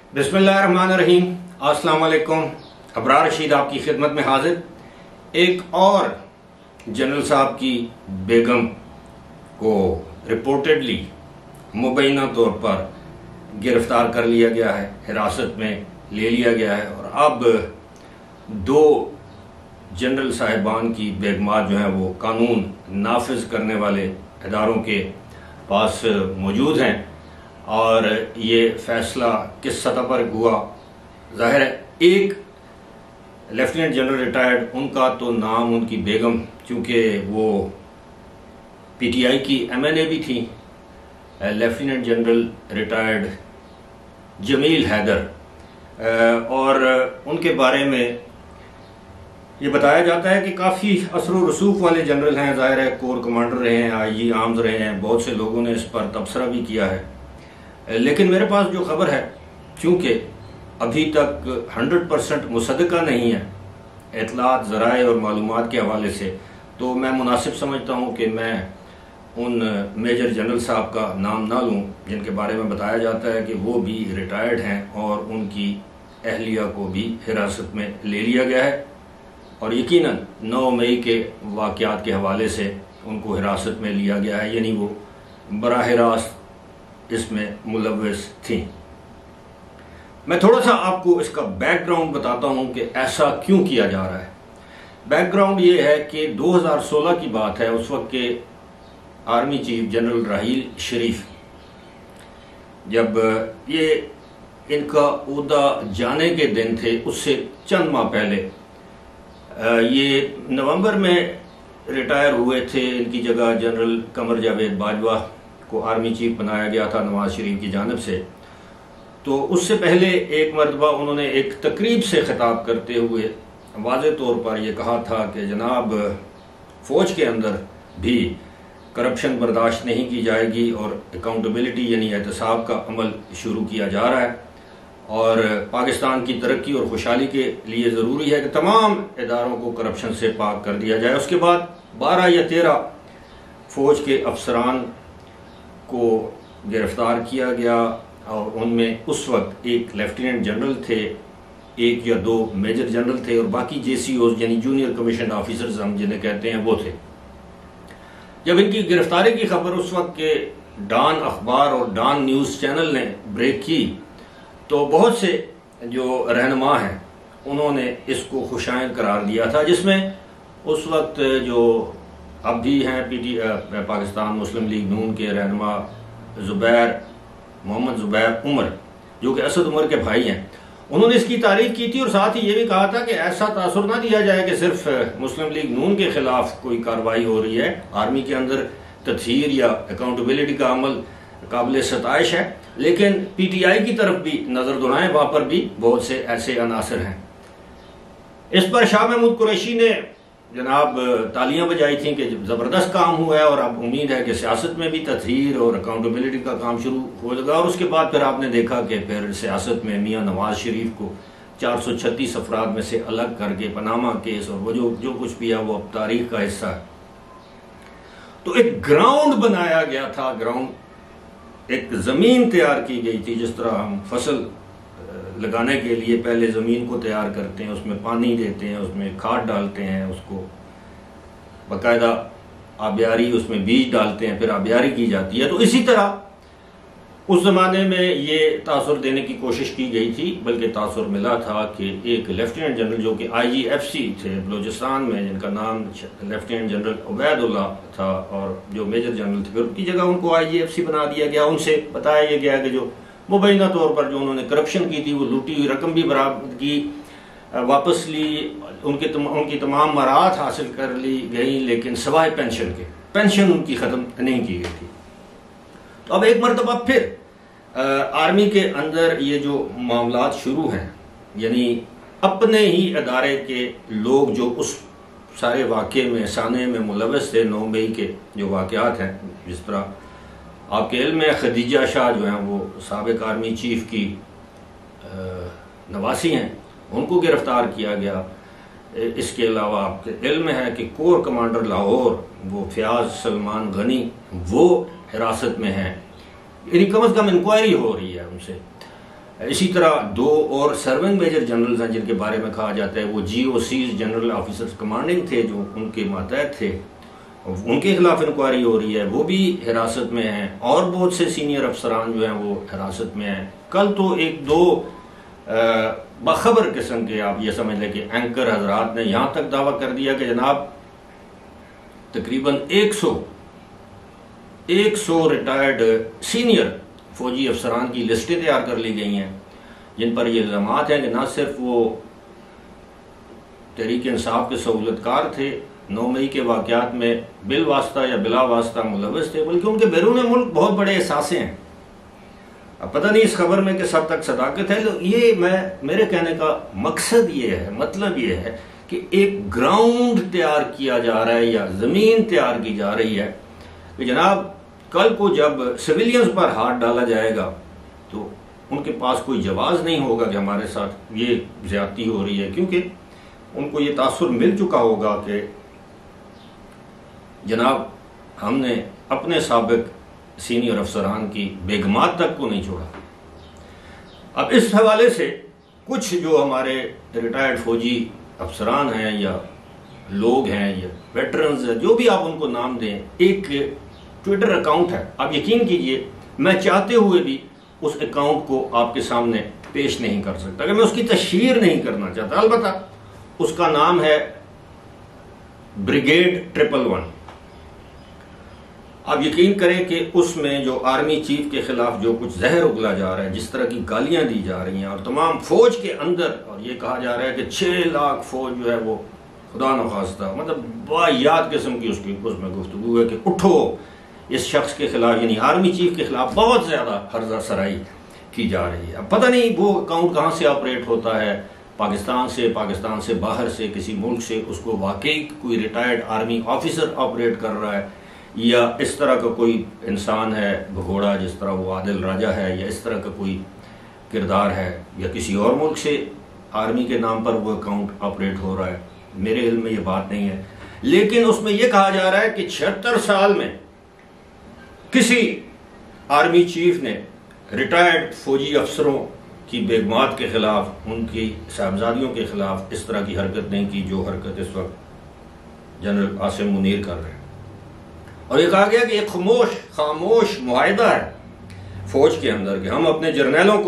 बिस्मिल्लाहिर्रहमानिर्रहीम। अस्सलाम वालेकुम। अबरार रशीद आपकी खिदमत में हाजिर। एक और जनरल साहब की बेगम को रिपोर्टेडली मुबैना तौर पर गिरफ्तार कर लिया गया है, हिरासत में ले लिया गया है और अब दो जनरल साहिबान की बेगमात जो हैं वो कानून नाफिज करने वाले इदारों के पास मौजूद हैं। और ये फैसला किस सतह पर हुआ, जाहिर है एक लेफ्टिनेंट जनरल रिटायर्ड, उनका तो नाम उनकी बेगम, चूँकि वो पीटीआई की एमएनए भी थी, lieutenant general retired Jameel Haider, और उनके बारे में ये बताया जाता है कि काफ़ी असर व रसूख वाले जनरल हैं। ज़ाहिर है कोर कमांडर रहे हैं, आईजी आर्म्स रहे हैं, बहुत से लोगों ने इस पर तबसरा भी किया है। लेकिन मेरे पास जो खबर है, चूँकि अभी तक 100% मुसद्दका नहीं है इतलात ज़राए और मालूमात के हवाले से, तो मैं मुनासिब समझता हूँ कि मैं उन मेजर जनरल साहब का नाम ना लूँ जिनके बारे में बताया जाता है कि वो भी रिटायर्ड हैं और उनकी अहलिया को भी हिरासत में ले लिया गया है और यकीनन 9 मई के वाक़यात के हवाले से उनको हिरासत में लिया गया है, यानी वो बराह रास्त इसमें मुलव्वस थी। मैं थोड़ा सा आपको इसका बैकग्राउंड बताता हूं कि ऐसा क्यों किया जा रहा है। बैकग्राउंड ये है कि 2016 की बात है, उस वक्त के आर्मी चीफ जनरल राहील शरीफ, जब ये इनका ओहदा जाने के दिन थे, उससे चंद माह पहले ये नवंबर में रिटायर हुए थे। इनकी जगह जनरल कमर जावेद बाजवा को आर्मी चीफ बनाया गया था नवाज शरीफ की जानिब से। तो उससे पहले एक मरतबा उन्होंने एक तकरीब से खिताब करते हुए वाज़े तौर पर यह कहा था कि जनाब, फ़ौज के अंदर भी करप्शन बर्दाश्त नहीं की जाएगी और अकाउंटेबिलिटी यानी एहतसाब का अमल शुरू किया जा रहा है और पाकिस्तान की तरक्की और खुशहाली के लिए ज़रूरी है कि तमाम इदारों को करप्शन से पाक कर दिया जाए। उसके बाद 12 या 13 फ़ौज के अफसरान को गिरफ्तार किया गया और उनमें उस वक्त एक लेफ्टिनेंट जनरल थे, 1 या 2 मेजर जनरल थे और बाकी JCOs यानी जूनियर कमीशन ऑफिसर्स हम जिन्हें कहते हैं वो थे। जब इनकी गिरफ्तारी की खबर उस वक्त के डॉन अखबार और डॉन न्यूज़ चैनल ने ब्रेक की, तो बहुत से जो रहनुमा हैं उन्होंने इसको खुशाइन करार दिया था, जिसमें उस वक्त जो अब भी हैं पाकिस्तान मुस्लिम लीग नून के रहनुमा मोहम्मद ज़ुबैर उमर, जो कि असद उमर के भाई हैं, उन्होंने इसकी तारीफ की थी और साथ ही ये भी कहा था कि ऐसा तासुर ना दिया जाए कि सिर्फ मुस्लिम लीग नून के खिलाफ कोई कार्रवाई हो रही है। आर्मी के अंदर तत्हीर या अकाउंटेबिलिटी का अमल काबिल सताइश है, लेकिन PTI की तरफ भी नज़र दुनाएं, वहाँ पर भी बहुत से ऐसे अनासर हैं। इस पर शाह महमूद कुरैशी ने जनाब तालियां बजाई थी कि ज़बरदस्त काम हुआ है और अब उम्मीद है कि सियासत में भी तथहीर और अकाउंटेबिलिटी का काम शुरू होगा। और उसके बाद फिर आपने देखा कि फिर सियासत में मियां नवाज शरीफ को 436 अफराद में से अलग करके पनामा केस और वो जो कुछ भी है वो अब तारीख का हिस्सा है। तो एक ग्राउंड बनाया गया था, एक ज़मीन तैयार की गई थी। जिस तरह हम फसल लगाने के लिए पहले ज़मीन को तैयार करते हैं, उसमें पानी देते हैं, उसमें खाद डालते हैं, उसको बाकायदा आबियारी, उसमें बीज डालते हैं, फिर आबियारी की जाती है। तो इसी तरह उस ज़माने में ये तासुर देने की कोशिश की गई थी, बल्कि तासुर मिला था कि एक लेफ्टिनेंट जनरल जो कि IGFC थे बलूचिस्तान में, जिनका नाम लेफ्टिनेंट जनरल उबैदुल्ला था, और जो मेजर जनरल थे फिर उनकी जगह उनको IGFC बना दिया गया। उनसे बताया गया कि जो मुबैना तौर पर जो उन्होंने करप्शन की थी, वो लूटी हुई रकम भी बरामद की, वापस ली, उनकी तमाम मराहत हासिल कर ली गई, लेकिन सवाए पेंशन के, पेंशन उनकी ख़त्म नहीं की गई थी। तो अब एक मरतबा फिर आर्मी के अंदर ये जो मामलात शुरू हैं, यानी अपने ही अदारे के लोग जो उस सारे वाक़े में साने में मुलव्वस थे, 9 मई के जो वाक़यात हैं, जिस तरह आपके इल्म में खदीजा शाह जो हैं वो साबिक आर्मी चीफ की नवासी हैं, उनको गिरफ्तार किया गया। इसके अलावा आपके इल्म है कि कोर कमांडर लाहौर वो फयाज सलमान गनी वो हिरासत में हैं, यानी कम अज़ कम इंक्वायरी हो रही है उनसे। इसी तरह 2 और सर्विंग मेजर जनरल्स हैं जिनके बारे में कहा जाता है वो GOCs जनरल ऑफिसर्स कमांडिंग थे, जो उनके मातहत थे, उनके खिलाफ इंक्वायरी हो रही है, वो भी हिरासत में हैं। और बहुत से सीनियर अफसरान जो हैं वो हिरासत में हैं। कल तो 1-2 बाखबर किस्म के, आप ये समझ लें कि एंकर हजरात ने यहाँ तक दावा कर दिया कि जनाब तकरीबन 100 रिटायर्ड सीनियर फौजी अफसरान की लिस्टें तैयार कर ली गई हैं जिन पर ये इल्ज़ामात हैं कि न सिर्फ वो तहरीक इंसाफ के सहूलतकार थे, 9 मई के वाक़यात में बिल वास्ता या बिला वास्ता मुलव्वस थे, बल्कि उनके बैरून मुल्क बहुत बड़े एहसासे हैं। अब पता नहीं इस खबर में किस हद तक सदाकत है। तो ये मेरे कहने का मकसद ये है, मतलब ये है कि एक ग्राउंड तैयार किया जा रहा है या ज़मीन तैयार की जा रही है कि जनाब कल को जब सिविलियंस पर हाथ डाला जाएगा तो उनके पास कोई जवाब नहीं होगा कि हमारे साथ ये ज्यादती हो रही है, क्योंकि उनको ये तासुर मिल चुका होगा कि जनाब हमने अपने साबिक सीनियर अफसरान की बेगमात तक को नहीं छोड़ा। अब इस हवाले से कुछ जो हमारे रिटायर्ड फौजी अफसरान हैं या लोग हैं या वेटरन्स हैं, जो भी आप उनको नाम दें, एक ट्विटर अकाउंट है, आप यकीन कीजिए मैं चाहते हुए भी उस अकाउंट को आपके सामने पेश नहीं कर सकता, अगर मैं उसकी तशहीर नहीं करना चाहता। अलबत्ता उसका नाम है ब्रिगेड 111। आप यकीन करें कि उसमें जो आर्मी चीफ के खिलाफ जो कुछ जहर उगला जा रहा है, जिस तरह की गालियां दी जा रही हैं, और तमाम फौज के अंदर, और ये कहा जा रहा है कि 6 लाख फौज जो है वो खुदा न खास्ता, मतलब बायात किस्म की उसकी उसमें गुफ्तगू है कि उठो इस शख्स के खिलाफ, यानी आर्मी चीफ के खिलाफ बहुत ज्यादा हर्जा सराई की जा रही है। अब पता नहीं वो अकाउंट कहाँ से ऑपरेट होता है, पाकिस्तान से बाहर से, किसी मुल्क से उसको वाकई कोई रिटायर्ड आर्मी ऑफिसर ऑपरेट कर रहा है, या इस तरह का कोई इंसान है भगोड़ा जिस तरह वो आदिल राजा है, या इस तरह का कोई किरदार है, या किसी और मुल्क से आर्मी के नाम पर वो अकाउंट ऑपरेट हो रहा है। मेरे इल्म में ये बात नहीं है, लेकिन उसमें यह कहा जा रहा है कि 76 साल में किसी आर्मी चीफ ने रिटायर्ड फौजी अफसरों की बेगमात के खिलाफ, उनकी साहबजादियों के खिलाफ इस तरह की हरकत नहीं की जो हरकत इस वक्त जनरल आसिम मुनीर कर रहे हैं। और ये कहा गया कि एक खामोश मुआहिदा है फौज के अंदर कि हम अपने जर्नैलों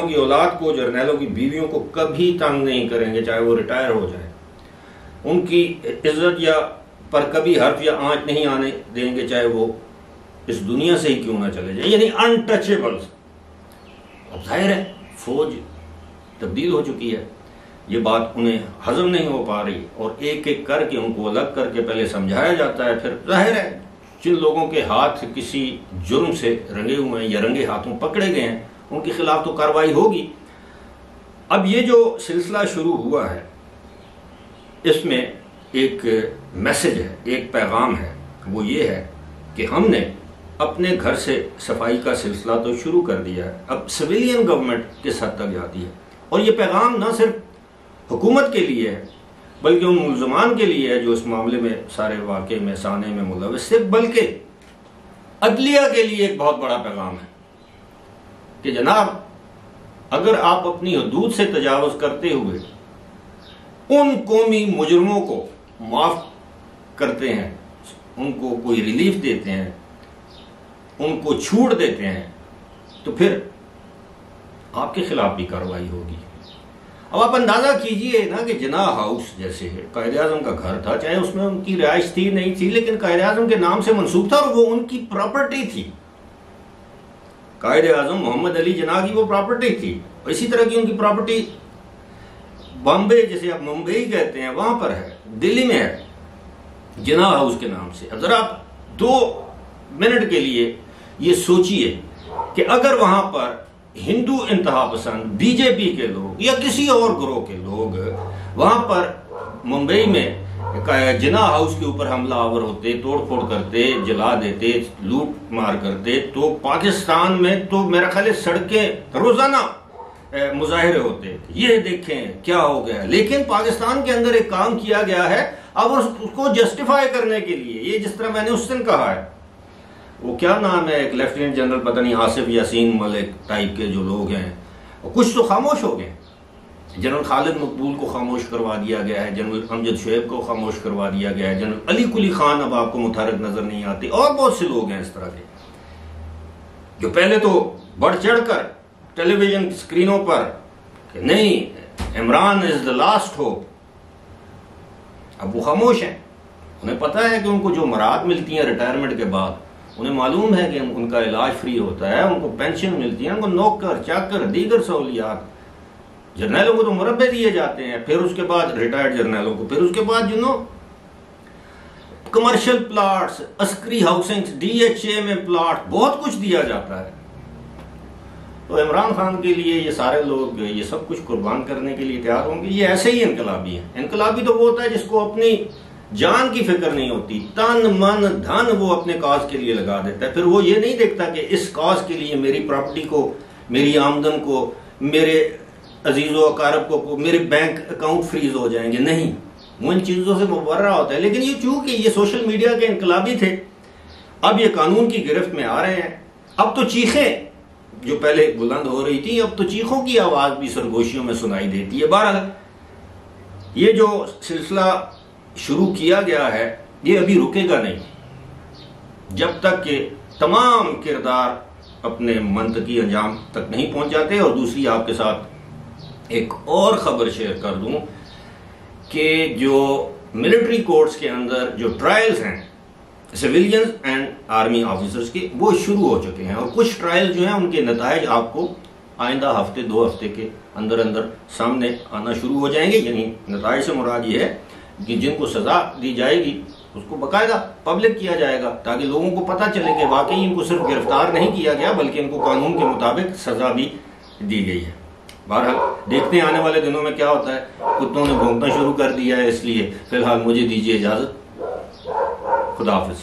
की औलाद को, जर्नैलों की बीवियों को कभी तंग नहीं करेंगे, चाहे वो रिटायर हो जाए। उनकी इज्जत या पर कभी हर्फ या आंच नहीं आने देंगे, चाहे वो इस दुनिया से ही क्यों ना चले जाए, यानी अनटचेबल्स। अब जाहिर है फौज तब्दील हो चुकी है, ये बात उन्हें हजम नहीं हो पा रही, और एक एक करके उनको अलग करके पहले समझाया जाता है, फिर जाहिर है जिन लोगों के हाथ किसी जुर्म से रंगे हुए हैं या रंगे हाथों पकड़े गए हैं उनके खिलाफ तो कार्रवाई होगी। अब ये जो सिलसिला शुरू हुआ है इसमें एक मैसेज है, एक पैगाम है, वो ये है कि हमने अपने घर से सफाई का सिलसिला तो शुरू कर दिया है, अब सिविलियन गवर्नमेंट किस हद तक जाती है। और ये पैगाम ना सिर्फ हुकूमत के लिए है बल्कि उन मुल्ज़मान के लिए है जो इस मामले में सारे वाक़े में साने में मुलव्वस थे, बल्कि अदलिया के लिए एक बहुत बड़ा पैगाम है कि जनाब अगर आप अपनी हदूद से तजावुज़ करते हुए उन कौमी मुजरमों को माफ़ करते हैं, उनको कोई रिलीफ देते हैं, उनको छूट देते हैं, तो फिर आपके खिलाफ भी कार्रवाई होगी। अब आप अंदाजा कीजिए ना कि जिन्ना हाउस जैसे है, कायदे आज़म का घर था, चाहे उसमें उनकी रिहाइश थी नहीं थी, लेकिन कायदे आज़म के नाम से मंसूब था और वो उनकी प्रॉपर्टी थी। कायदे आज़म मोहम्मद अली जिन्ना की वो प्रॉपर्टी थी, और इसी तरह की उनकी प्रॉपर्टी बॉम्बे, जैसे आप मुंबई कहते हैं, वहां पर है, दिल्ली में है, जिन्ना हाउस के नाम से। अब जरा आप 2 मिनट के लिए ये सोचिए कि अगर वहां पर हिंदू इंतहा पसंद बीजेपी के लोग या किसी और ग्रोह के लोग वहां पर मुंबई में जिन्ना हाउस के ऊपर हमला आवर होते, तोड़फोड़ करते, जला देते, लूट मार करते, तो पाकिस्तान में तो मेरा ख्याल है सड़कें रोजाना मुजाहिरे होते, ये देखें क्या हो गया। लेकिन पाकिस्तान के अंदर एक काम किया गया है, अब उसको जस्टिफाई करने के लिए, ये जिस तरह मैंने उस दिन कहा है, वो क्या नाम है, एक लेफ्टिनेंट जनरल पता नहीं आसिफ यासीन मलिक टाइप के जो लोग हैं, और कुछ तो खामोश हो गए। जनरल खालिद मकबूल को खामोश करवा दिया गया है, जनरल अमजद शुएब को खामोश करवा दिया गया है, जनरल अली कुली खान अब आपको मुतहरक नजर नहीं आती, और बहुत से लोग हैं इस तरह के जो पहले तो बढ़ चढ़कर टेलीविजन स्क्रीनों पर कि नहीं Imran is the last hope, अब वो खामोश हैं। उन्हें पता है कि उनको जो मराहत मिलती हैं रिटायरमेंट के बाद, उन्हें मालूम है कि उनका इलाज फ्री होता है, उनको पेंशन मिलती है, उनको नौकर चाकर दीगर सहूलियात, जर्नैलों को तो मुरब्बे दिए जाते हैं, फिर उसके बाद रिटायर्ड जर्नैलों को, फिर उसके बाद commercial plots, Askari housing, DHA में प्लाट, बहुत कुछ दिया जाता है। तो इमरान खान के लिए ये सारे लोग ये सब कुछ कुर्बान करने के लिए तैयार होंगे। ये ऐसे ही इनकलाबी है। इनकलाबी तो वो होता है जिसको अपनी जान की फिक्र नहीं होती, तन मन धन वो अपने काज के लिए लगा देता है। फिर वो ये नहीं देखता कि इस काज के लिए मेरी प्रॉपर्टी को, मेरी आमदन को, मेरे अजीजों अकारब को मेरे बैंक अकाउंट फ्रीज हो जाएंगे, नहीं, वो इन चीजों से मुबर्रा होता है। लेकिन ये चूंकि ये सोशल मीडिया के इनकलाबी थे, अब ये कानून की गिरफ्त में आ रहे हैं। अब तो चीखें जो पहले बुलंद हो रही थी, अब तो चीखों की आवाज भी सरगोशियों में सुनाई देती है। बहरहाल ये जो सिलसिला शुरू किया गया है ये अभी रुकेगा नहीं जब तक कि तमाम किरदार अपने मंतकी अंजाम तक नहीं पहुंच जाते। और दूसरी आपके साथ एक और खबर शेयर कर दूं कि जो मिलिट्री कोर्ट्स के अंदर जो ट्रायल्स हैं सिविलियंस एंड आर्मी ऑफिसर्स के, वो शुरू हो चुके हैं। और कुछ ट्रायल जो हैं उनके नताइज आपको आइंदा हफ्ते 2 हफ्ते के अंदर अंदर सामने आना शुरू हो जाएंगे। यानी नताइज से मुराद ये है कि जिनको सजा दी जाएगी उसको बाकायदा पब्लिक किया जाएगा, ताकि लोगों को पता चले कि वाकई इनको सिर्फ गिरफ्तार नहीं किया गया बल्कि इनको कानून के मुताबिक सजा भी दी गई है। बहरहाल देखते हैं आने वाले दिनों में क्या होता है। कुत्तों ने भौंकना शुरू कर दिया है, इसलिए फिलहाल मुझे दीजिए इजाजत। खुदा हाफिज।